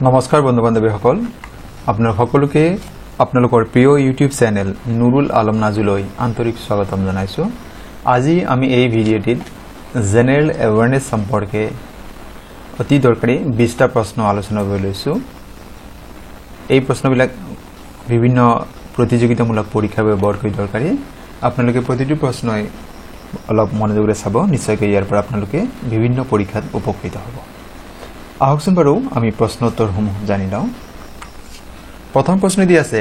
নমস্কাৰ বন্ধু বান্ধৱীসকল আপোনাৰ সকলোকে আপোনালোকৰ প্ৰিয় ইউটিউব চেনেল নুৰুল আলম নাজুলৈ আন্তৰিক স্বাগতম জনাইছো আজি আমি এই ভিডিঅ'টিত জেনাৰেল এৱাৰনেছ সম্পৰ্কে অতি দৰকাৰী 20টা প্ৰশ্ন আলোচনা কৰি লৈছো এই প্ৰশ্নবিলাক বিভিন্ন প্ৰতিযোগিতামূলক পৰীক্ষাৰ বাবে বৰকৈ দৰকাৰী আপোনালোকে প্ৰতিটো প্ৰশ্নই অলপ মনোযোগৰে চাব নিশ্চয়কৈ ইয়াৰ পৰা আপোনালোকে বিভিন্ন পৰীক্ষাত উপকৃত হ'ব আহকচোন বাৰু আমি প্ৰশ্নোত্তৰসমূহ জানি লওঁ প্ৰথম প্ৰশ্ন দি আছে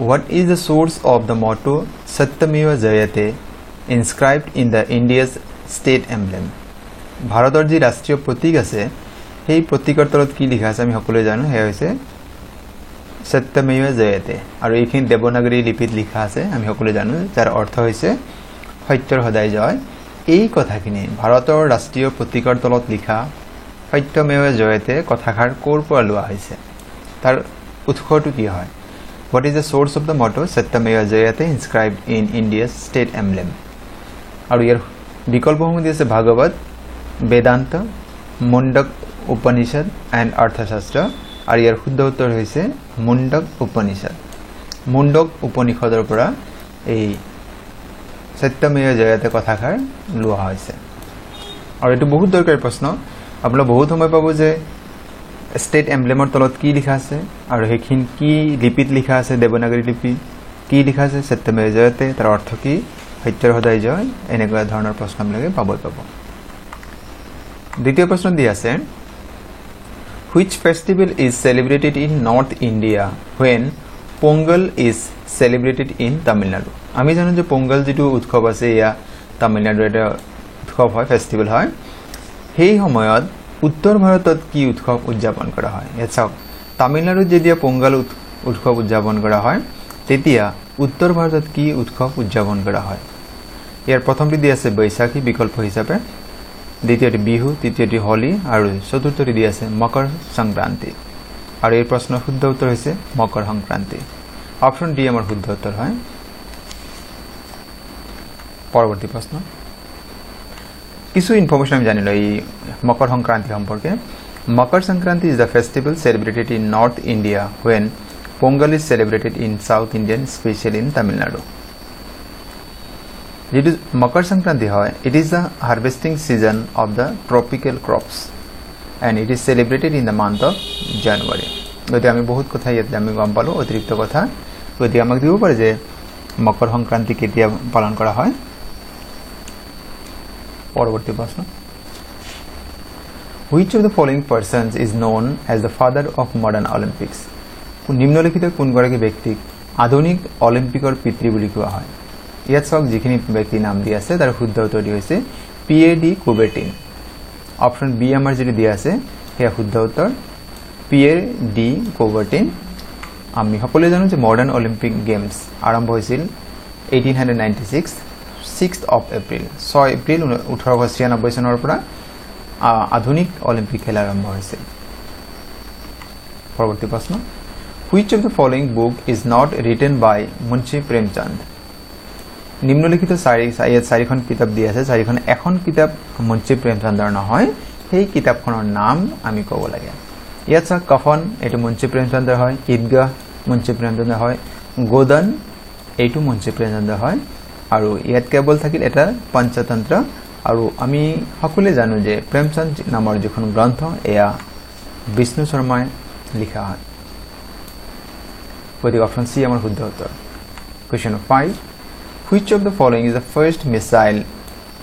what is the source of the motto satyameva jayate inscribed in the India's state emblem ভাৰতৰ যি ৰাষ্ট্ৰীয় প্ৰতীক আছে সেই প্ৰতীকৰ তলত কি লিখা আছে আমি সকলোৱে জানো হেয়া হৈছে satyameva jayate আৰু এইখিনি দেৱনাগৰী লিপিত লিখা আছে আমি সকলোৱে জানো যাৰ অৰ্থ হৈছে সত্যৰ সদায় জয় এই কথাখিনি ভাৰতৰ ৰাষ্ট্ৰীয় প্ৰতীকৰ তলত লিখা সত্যমেৱা জয়তে কথাষাৰ কোৰ পৰা লোৱা হৈছে তাৰ উৎসটো কি হয় what is the source of the motto satyameva jayate inscribed in India's state emblem আৰু ইয়াৰ বিকল্পসমূহ দি আছে ভাগৱত বেদান্ত মুণ্ডক উপনিষদ এণ্ড অৰ্থশাস্ত্ৰ আৰু ইয়াৰ শুদ্ধ উত্তৰ হৈছে মুণ্ডক উপনিষদ মুণ্ডক উপনিষদৰ পৰা এই satyameva jayate কথাষাৰ লোৱা হৈছে আৰু এটো বহুত দৰকাৰী প্ৰশ্ন আপোনালোক বহুত সময় পাব যে ষ্টেট এমব্লেমৰ তলত কি লিখা আছে আৰু হেখিন কি লিপিত লিখা আছে দেৱনাগৰী লিপি কি লিখা আছে satyameva jayate তাৰ অৰ্থ কি সত্যৰ সদায় জয় এনেকুৱা ধৰণৰ প্ৰশ্নবিলাকে পাব দ্বিতীয় প্ৰশ্ন দি আছে which festival is celebrated in North India when Pongal is celebrated in Tamil Nadu আমি জানো যে পোঙ্গল যেটো উৎসৱ আছে ইয়া তামিলনাডুৰ এটা উৎসৱ হয় ফেষ্টিভেল হয় সেই সময়ত উত্তৰ ভাৰতত কি উৎসৱ উদযাপন কৰা হয় ইয়াত চাওক তামিলনাডুত যেতিয়া পোঙ্গল উৎসৱ উদযাপন কৰা হয় তেতিয়া উত্তৰ ভাৰতত কি উৎসৱ উদযাপন কৰা হয় ইয়াৰ প্ৰথমটি দি আছে বৈশাখী বিকল্প হিচাপে দ্বিতীয়টি বিহু তৃতীয়টি হোলি আৰু চতুৰ্থটি দি আছে মকৰ সংক্ৰান্তি আৰু এই প্ৰশ্নৰ শুদ্ধ উত্তৰ হৈছে মকৰ সংক্ৰান্তি অপচন ডি আমাৰ শুদ্ধ উত্তৰ হয় পৰৱৰ্তী প্ৰশ্ন কিছু ইনফৰমেশন আমি জানি এই মকৰ সংক্ৰান্তি সম্পৰ্কে Makar Sankranti is the festival celebrated in North India when Pongal is celebrated in South Indian especially in Tamil Nadu যেটো মকৰ সংক্ৰান্তি হয় it is the harvesting season of the tropical crops and it is celebrated in the month of January গতি আমি বহুত কথা ইয়াত আমি গম পালো অতিৰিক্ত কথা গতি আমাক দিব পাৰে যে মকৰ সংক্ৰান্তি কেতিয়া পালন কৰা হয় পৰৱৰ্তী প্ৰশ্ন which of the following persons is known as the father of modern olympics নিম্নলিখিত কোন গৰাকী ব্যক্তিক আধুনিক অলিম্পিকৰ পিতৃ বুলি কোৱা হয় ইয়াত সব যিখিনি ব্যক্তি নাম দি আছে তাৰ শুদ্ধ উত্তৰটি হৈছে পিএডি কুবেৰ্টিন অপচন বি আমাৰ যেটো দিয়া আছে হেয়া শুদ্ধ উত্তৰ পিএডি কুবেৰ্টিন আমি সকলোৱে জানো যে মডাৰ্ন অলিম্পিক গেমছ আৰম্ভ হৈছিল 1896 6th of April 6 এপ্ৰিল 1896 চনৰ পৰা আধুনিক অলিম্পিক খেল আৰম্ভ হৈছিল পৰৱৰ্তী প্ৰশ্ন which of the following book is not written by Munshi Premchand নিম্নলিখিত চাৰিখন কিতাপ দি আছে চাৰিখন এখন কিতাপ মুন্সী প্ৰেমচন্দৰ নহয় সেই কিতাপখনৰ নাম আমি ক'ব লাগে ইয়াত চাওক কফন এটো মুন্সী প্ৰেমচন্দৰ হয় ঈদগাহ মুন্সী প্ৰেমচন্দৰ হয় গোদন এটো মুন্সী প্ৰেমচন্দৰ হয় আৰু ইয়াত কেৱল থাকিল এটা পঞ্চতন্ত্ৰ আৰু আমি সকলোৱে জানো যে প্ৰেমচন্দ নামৰ যিখন গ্ৰন্থ এয়া বিষ্ণু শৰ্মাই লিখা হয় গতিকে অপচন সি আমাৰ শুদ্ধ উত্তৰ question 5 which of the following is the first missile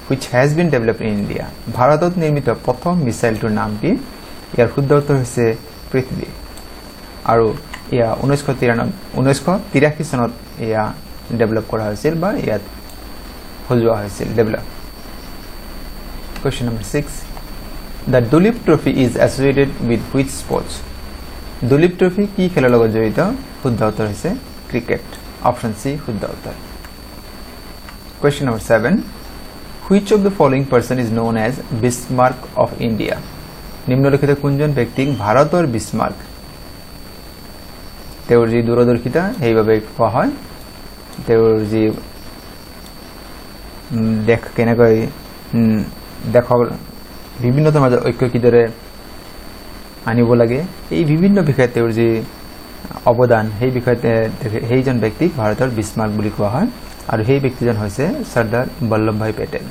which has been developed in India ভাৰতত নিৰ্মিত প্ৰথম মিসাইলটোৰ নাম কি ইয়াৰ শুদ্ধ উত্তৰ হৈছে পৃথ্বী আৰু ইয়া 1983 চনত ইয়া ডেভেলপ কৰা হৈছিল বা ইয়াত হজোৱা হৈছিল develop question number 6 the Dulip trophy is associated with which sports Dulip trophy কি খেলৰ লগত জড়িত শুদ্ধ উত্তৰ হৈছে ক্ৰিকেট অপচন সি শুদ্ধ উত্তৰ question number 7 which of the following person is known as Bismarck of India নিম্নলিখিত কোনজন ব্যক্তিক ভাৰতৰ বিসমাৰ্ক তেওঁৰ যি দূৰদৰ্শিতা সেইভাবে কোৱা হয় তেওঁৰ যি দেখ কেনেকৈ দেখৰ বিভিন্ন মাজত ঐক্য কিদৰে আনিব লাগে এই বিভিন্ন বিষয়ে তেওঁৰ যে অবদান সেই বিষয়ে সেইজন ব্যক্তিক ভাৰতৰ বিস্মাৰ্ক বুলি কোৱা হয় আৰু সেই ব্যক্তিজন হৈছে সৰ্দাৰ Vallabhbhai Patel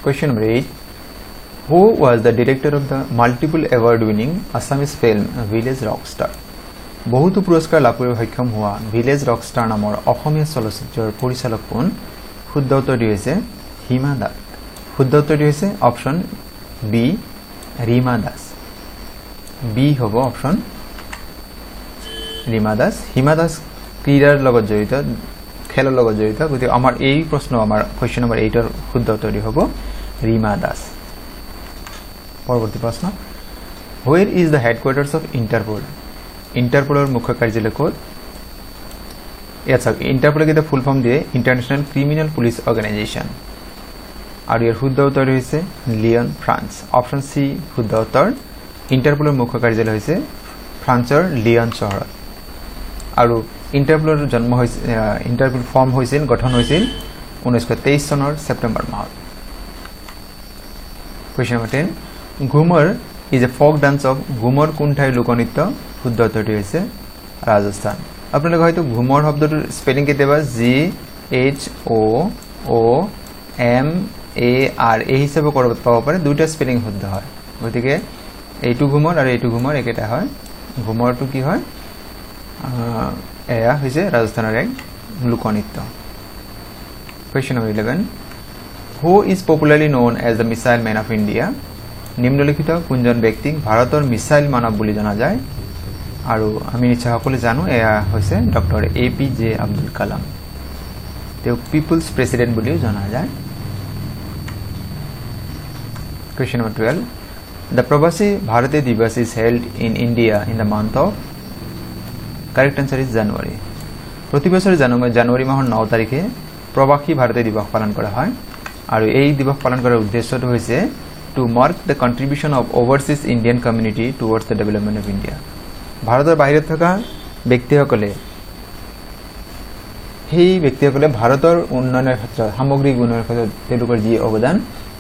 Question number 8 Who was the director of the multiple award winning Assamese film Village Rockstar বহুতো পুৰস্কাৰ লাভ কৰিবলৈ সক্ষম হোৱা ভিলেজ ৰকষ্টাৰ নামৰ অসমীয়া চলচ্চিত্ৰৰ পৰিচালক কোন শুদ্ধ উত্তৰটি হৈছে হিমা দাস শুদ্ধ উত্তৰটি হৈছে অপচন বি ৰীমা দাস বি হ'ব অপচন ৰীমা দাস হিমা দাস ক্ৰীড়াৰ লগত জড়িত খেলৰ লগত জড়িত গতিকে আমাৰ এই প্ৰশ্ন আমাৰ কোৱেশ্চন নম্বৰ 8 ৰ শুদ্ধ উত্তৰটি হ'ব ৰীমা দাস পৰৱৰ্তী প্ৰশ্ন Where is the headquarters of Interpol ইন্টাৰপোলৰ মুখ্য কাৰ্যালয় ক'ত ইয়াত চাওক ইন্টাৰপোলৰ কিটা ফুল ফৰ্ম দিয়ে ইন্টাৰনেশ্যনেল ক্ৰিমিনেল পুলিচ অৰ্গেনাইজেশ্যন আৰু ইয়াৰ শুদ্ধ উত্তৰ হৈছে লিয়ন ফ্ৰান্স অপচন সি শুদ্ধ উত্তৰ ইন্টাৰপোলৰ মুখ্য কাৰ্যালয় হৈছে ফ্ৰান্সৰ লিয়ন চহৰত আৰু ইন্টাৰপোলৰ জন্ম হৈছে ইন্টাৰপোল ফৰ্ম হৈছিল গঠন হৈছিল 1923 চনৰ ছেপ্টেম্বৰ মাহত question number 10 ঘুমৰ is a folk dance of ঘুমৰ কোন ঠাইৰ লোকনৃত্য শুদ্ধ উত্তৰটি হৈছে ৰাজস্থান আপোনালোকে হয়তো ঘুমৰ শব্দটোৰ স্পেলিং কেতিয়াবা GHOOMAR এই হিচাপে পাব পাৰে দুটা স্পেলিং শুদ্ধ হয় গতিকে এইটো ঘুমৰ আৰু এইটো ঘুমৰ একেটা হয় ঘুমৰটো কি হয় এয়া হৈছে ৰাজস্থানৰ এক লোকনৃত্য Question number 11 Who is popularly known as the missile man of India নিম্নলিখিত কোনজন ব্যক্তিক ভাৰতৰ মিসাইল মানৱ বুলি জনা যায় আৰু আমি নিশ্চয় সকলোৱে জানো এয়া হৈছে ডক্টৰ APJ আব্দুল কালাম তেওঁ পিপলছ প্ৰেসিডেন্ট বুলিও জনা যায় Question number 12 The Pravasi Bharatiya Divas is held in India in the month of correct answer is January প্ৰতি বছৰ জানুৱাৰী মাহৰ 9 তাৰিখে প্ৰবাসী ভাৰতীয় দিৱস পালন কৰা হয় আৰু এই দিৱস পালন কৰাৰ উদ্দেশ্যটো হৈছে to mark the contribution of overseas Indian community towards the development of India ভাৰতৰ বাহিৰত থকা ব্যক্তিসকলে সেই ব্যক্তিসকলে ভাৰতৰ উন্নয়নৰ ক্ষেত্ৰত সামগ্ৰিক উন্নয়নৰ ক্ষেত্ৰত তেওঁলোকৰ যি অৱদান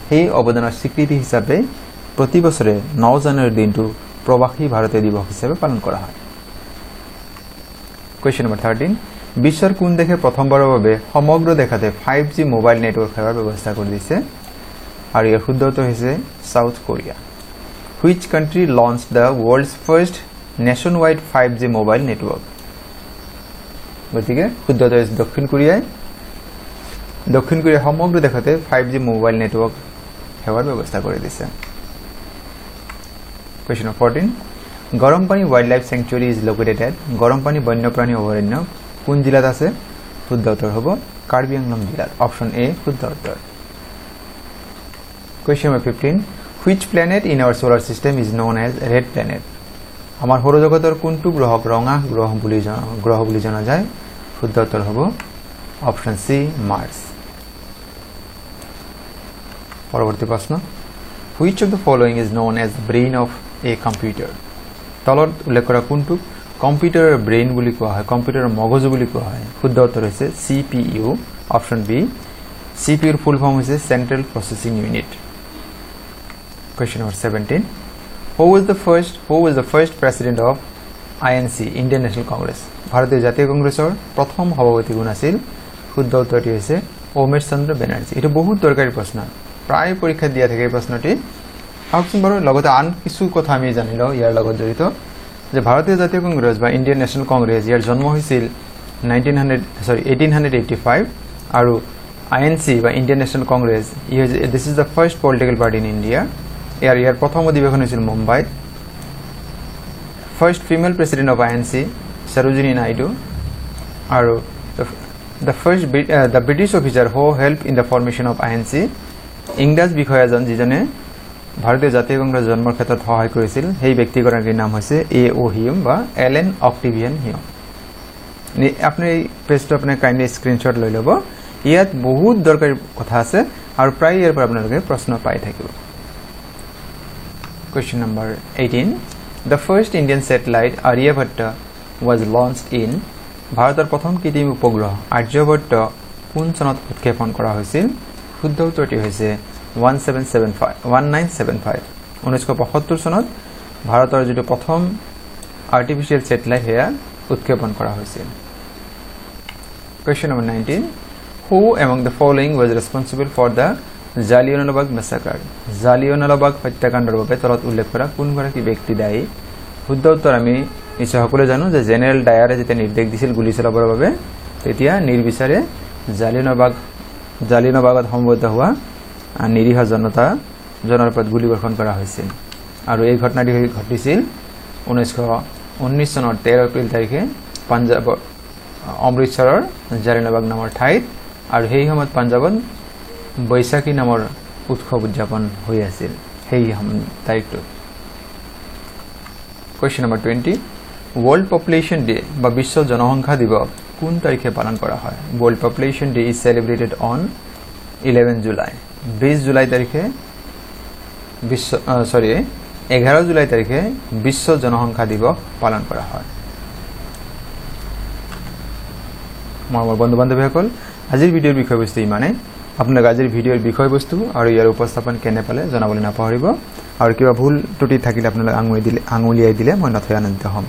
সেই অৱদানৰ স্বীকৃতি হিচাপে প্ৰতি বছৰে 9 জানুৱাৰীৰ দিনটো প্ৰবাসী ভাৰতীয় দিৱস হিচাপে পালন কৰা হয় Question number 13 বিশ্বৰ কোন দেশে প্ৰথমবাৰৰ বাবে সমগ্ৰ দেশতে 5G মোবাইল নেটৱৰ্ক সেৱাৰ ব্যৱস্থা কৰি দিছে আৰু ইয়াৰ শুদ্ধ উত্তৰ হৈছে south Korea Which country launched the world's first nationwide 5G mobile network গতিকে শুদ্ধ উত্তৰ হৈছে দক্ষিণ কোৰিয়া সমগ্ৰ দেশতে 5G মোবাইল নেটৱৰ্ক সেৱাৰ ব্যৱস্থা কৰি দিছে Question number 14 গৰমপানী ওয়াইল্ডলাইফ স্যাংচুয়াৰি ইজ লোকেটেড এট গৰমপানী বন্যপ্ৰাণী অভয়াৰণ্য কোন জিলাত আছে শুদ্ধ উত্তৰ হ'ব কাৰ্বি আংলং জিলাত অপচন এ শুদ্ধ উত্তৰ Question number 15 Which planet in our solar system is known as red planet আমাৰ সৌৰজগতৰ কোনটো গ্ৰহক ৰঙা গ্ৰহ বুলি জনা যায় শুদ্ধ উত্তৰ হ'ব অপচন সি মাৰ্স পৰৱৰ্তী প্ৰশ্ন Which of the following is known as the brain of a computer তলত উল্লেখ কৰা কোনটো কম্পিউটাৰৰ ব্ৰেইন বুলি কোৱা হয় কম্পিউটাৰৰ মগজু বুলি কোৱা হয় শুদ্ধ উত্তৰ হৈছে CPU অপচন বি CPU ৰ ফুল ফৰ্ম হৈছে central processing unit Question number 17 Who was the first president of INC Indian National Congress ভাৰতীয় জাতীয় কংগ্ৰেছৰ প্ৰথম সভাপতি কোন আছিল শুদ্ধ উত্তৰটি হৈছে ওমেশ চন্দ্ৰ বেনাৰ্জী এটা বহুত দৰকাৰী প্ৰশ্ন প্ৰায় পৰীক্ষা দিয়া থাকে এই প্ৰশ্নটি আহকচোন বাৰু লগতে আন কিছু কথা আমি জানিলো ইয়াৰ লগত জড়িত যে ভাৰতীয় জাতীয় কংগ্ৰেছ বা ইণ্ডিয়ান নেশ্যনেল কংগ্ৰেছ ইয়াৰ জন্ম হৈছিল 1885 আৰু INC বা Indian national congress this is the first political party in India ইয়াৰ প্ৰথম অধিৱেশন হৈছিল মুম্বাইত first female president of INC Sarojini Naidu আৰু the British officer who helped in the formation of INC ইংৰাজ বিষয়াজন যিজনে ভাৰতীয় জাতীয় কংগ্ৰেছ জন্মৰ ক্ষেত্ৰত সহায় কৰিছিল সেই ব্যক্তিগৰাকীৰ নাম হৈছে A.O. হিউম বা এলেন অক্টিভিয়ান হিউম আপুনি এই পেজটো আপুনি কাইন্ডলি স্ক্ৰিনশ্বট লৈ ল'ব ইয়াত বহুত দৰকাৰী কথা আছে আৰু প্ৰায় ইয়াৰ পৰা আপোনালোকে প্ৰশ্ন পাই থাকিব Question number 18 The first Indian satellite Aryabhatta was launched in ভাৰতৰ প্ৰথম কৃত্ৰিম উপগ্ৰহ আৰ্যভট্ট কোন চনত উৎক্ষেপণ কৰা হৈছিল শুদ্ধ উত্তৰটি হৈছে 1975 1975 চনত ভাৰতৰ যেটো প্ৰথম আৰ্টিফিশিয়াল স্যাটেলাইট হেয়া উৎক্ষেপণ কৰা হৈছিল Question number 19 Who among the following was responsible for the Jallianwala massacre Jallianwala হত্যাকাণ্ডৰ বাবে তলত উল্লেখ কৰা কোনগৰাকী ব্যক্তি দায়ী শুদ্ধ উত্তৰ আমি নিশ্চয় সকলোৱে জানো যে জেনাৰেল ডায়াৰে যেতিয়া নিৰ্দেশ দিছিল গুলি চলাবৰ বাবে তেতিয়া নিৰ্বিচাৰে জালিয়ানৱালাবাগত সংঘটিত হোৱা নিৰীহ জনৰ ওপৰত গুলীবৰ্ষণ কৰা হৈছিল আৰু এই ঘটনাটি ঘটিছিল 1919 চনৰ 13 এপ্ৰিল তাৰিখে পাঞ্জাব অমৃতসৰৰ জালিয়ানৱালাবাগ নামৰ ঠাইত আৰু সেই সময়ত পাঞ্জাবত বৈশাখী নামৰ উৎসৱ উদযাপন হৈ আছিল সেই তাৰিখটো Question number 20 World Population Day বা বিশ্ব জনসংখ্যা দিৱস কোন তাৰিখে পালন কৰা হয় World Population Day is celebrated on 11 July 20 July তাৰিখে 11 জুলাই তাৰিখে বিশ্ব জনসংখ্যা দিৱস পালন কৰা হয় মোৰ বন্ধু-বান্ধৱীসকল আজিৰ ভিডিঅ'ৰ বিষয়বস্তু ইমানে আপোনালোক আজিৰ ভিডিঅ'ৰ বিষয়বস্তু আৰু ইয়াৰ উপস্থাপন কেনে পালে জনাবলৈ নাপাহৰিব আৰু কিবা ভুল ত্ৰুটি থাকিলে আপোনালোক আঙুলিয়াই দিলে মই নথৈ আনন্দিত হ'ম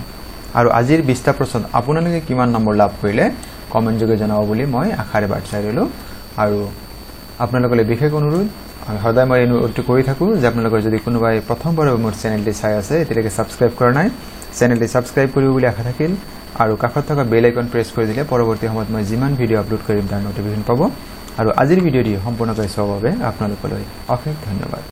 আৰু আজিৰ 20টা প্ৰশ্ন আপোনালোকে কিমান নম্বৰ লাভ কৰিলে কমেন্ট যোগে জনাব বুলি মই আশাৰে বাট চাই ৰলো আৰু আপোনালোকলৈ বিশেষ অনুৰোধ আমি সদায় মই অনুৰোধ কৰি থাকো যে আপোনালোকৰ যদি কোনোবাই প্ৰথমবাৰ মোৰ চেনেলটি চাই আছে এতিয়ালৈকে সাবস্ক্ৰাইব কৰা নাই চেনেলটি সাবস্ক্ৰাইব কৰিব বুলি আশা থাকিল আৰু কাষত থকা বেল আইকন প্ৰেছ কৰি দিলে পৰৱৰ্তী সময়ত মই যিমান ভিডিঅ' আপলোড কৰিম তাৰ নটিফিকেশ্যন পাব আৰু আজিৰ ভিডিঅ'টি সম্পূৰ্ণকৈ চোৱাৰ বাবে আপোনালোকলৈ অশেষ ধন্যবাদ